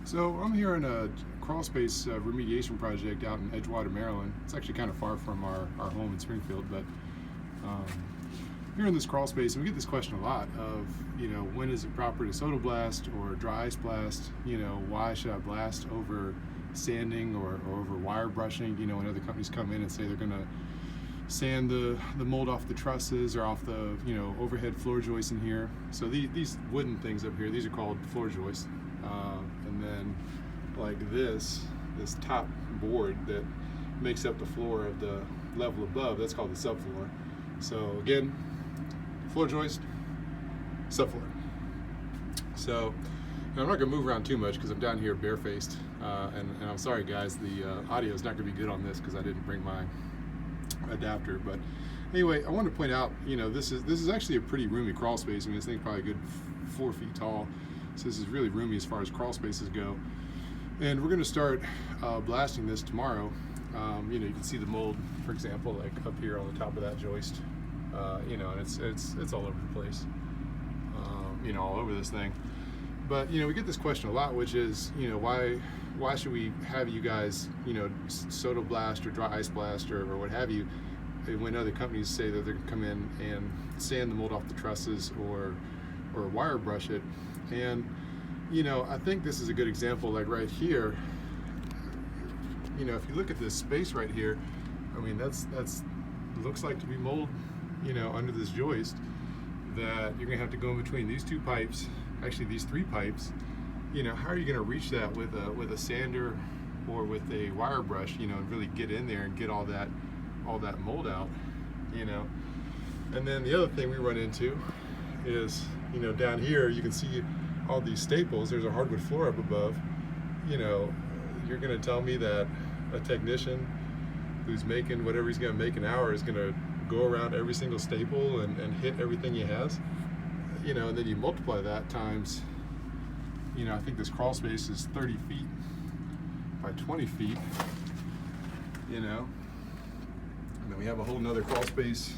So I'm here in a crawl space remediation project out in Edgewater, Maryland. It's actually kind of far from our home in Springfield, but um, here in this crawl space, and we get this question a lot of, when is it proper to soda blast or dry ice blast? Why should I blast over sanding or over wire brushing? When other companies come in and say they're going to sand the mold off the trusses or off the overhead floor joists in here. So these wooden things up here, these are called floor joists. And then like this top board that makes up the floor of the level above, that's called the subfloor. So again, floor joist, subfloor. So I'm not going to move around too much because I'm down here barefaced, and I'm sorry guys, the audio is not going to be good on this because I didn't bring my adapter. But anyway, I wanted to point out, this is actually a pretty roomy crawl space. I mean, this thing's probably a good 4 feet tall, so this is really roomy as far as crawl spaces go. And we're going to start blasting this tomorrow. You can see the mold, for example, like up here on the top of that joist. And it's all over the place. All over this thing. But we get this question a lot, which is, why should we have you guys, soda blast or dry ice blast or what have you, when other companies say that they're going to come in and sand the mold off the trusses or wire brush it. And I think this is a good example, like right here. If you look at this space right here, I mean that's looks like to be mold, under this joist, that you're gonna have to go in between these two pipes, actually these three pipes. How are you gonna reach that with a sander or with a wire brush, and really get in there and get all that mold out, And then the other thing we run into is, down here you can see all these staples. There's a hardwood floor up above. You're gonna tell me that a technician who's making whatever he's gonna make an hour is gonna go around every single staple and hit everything he has, and then you multiply that times, I think this crawl space is 30 feet by 20 feet, and then we have a whole nother crawl space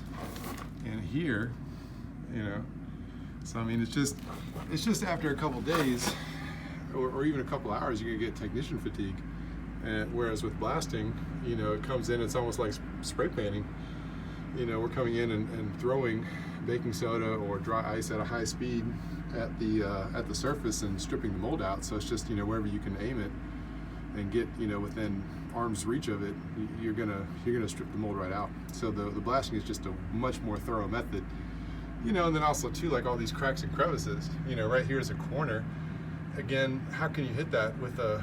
in here, so I mean, it's just after a couple days or even a couple hours, you're gonna get technician fatigue. And whereas with blasting, it comes in, it's almost like spray painting. We're coming in and throwing baking soda or dry ice at a high speed at the surface and stripping the mold out. So it's just, wherever you can aim it and get, within arm's reach of it, you're gonna strip the mold right out. So the blasting is just a much more thorough method. And then also too, like all these cracks and crevices, right here is a corner. Again, how can you hit that with a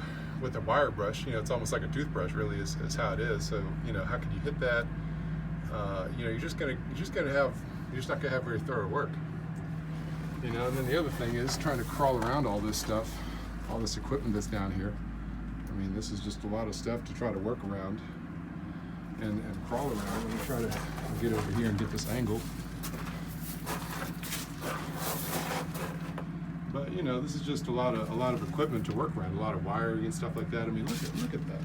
wire brush? It's almost like a toothbrush, really, is how it is. So how can you hit that? You're just not gonna have very thorough work. And then the other thing is trying to crawl around all this stuff, all this equipment that's down here. I mean, this is just a lot of stuff to try to work around and crawl around. Let me try to get over here and get this angle. But this is just a lot of equipment to work around, a lot of wiring and stuff like that. I mean, look at that.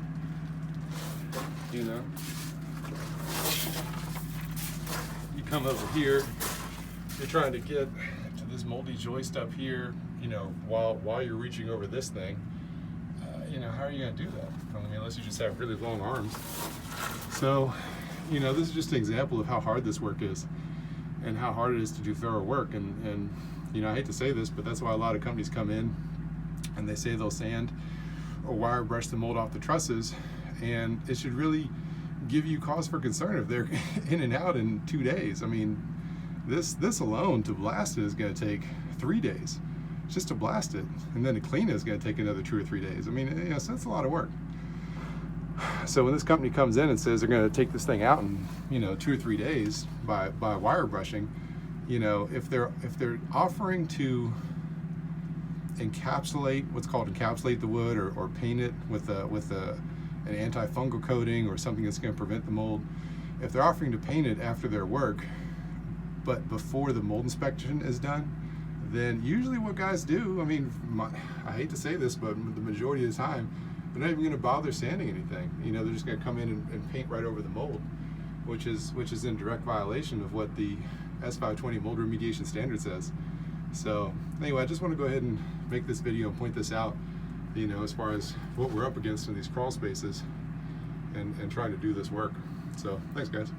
You come over here, you're trying to get to this moldy joist up here, while you're reaching over this thing. How are you going to do that? I mean, unless you just have really long arms. So, this is just an example of how hard this work is and how hard it is to do thorough work. And I hate to say this, but that's why a lot of companies come in and they say they'll sand or wire brush the mold off the trusses, and it should really give you cause for concern if they're in and out in 2 days. I mean, this alone, to blast it, is going to take 3 days just to blast it, and then to clean it is going to take another 2 or 3 days. I mean, so that's a lot of work. So when this company comes in and says they're going to take this thing out in 2 or 3 days by wire brushing, if they're offering to encapsulate, what's called encapsulate the wood or paint it with an antifungal coating or something that's going to prevent the mold, if they're offering to paint it after their work but before the mold inspection is done, then usually what guys do, I mean, I hate to say this, but the majority of the time, they're not even going to bother sanding anything. They're just going to come in and paint right over the mold, which is in direct violation of what the S520 mold remediation standard says. So anyway, I just want to go ahead and make this video and point this out. you know, as far as what we're up against in these crawl spaces and trying to do this work. So thanks, guys.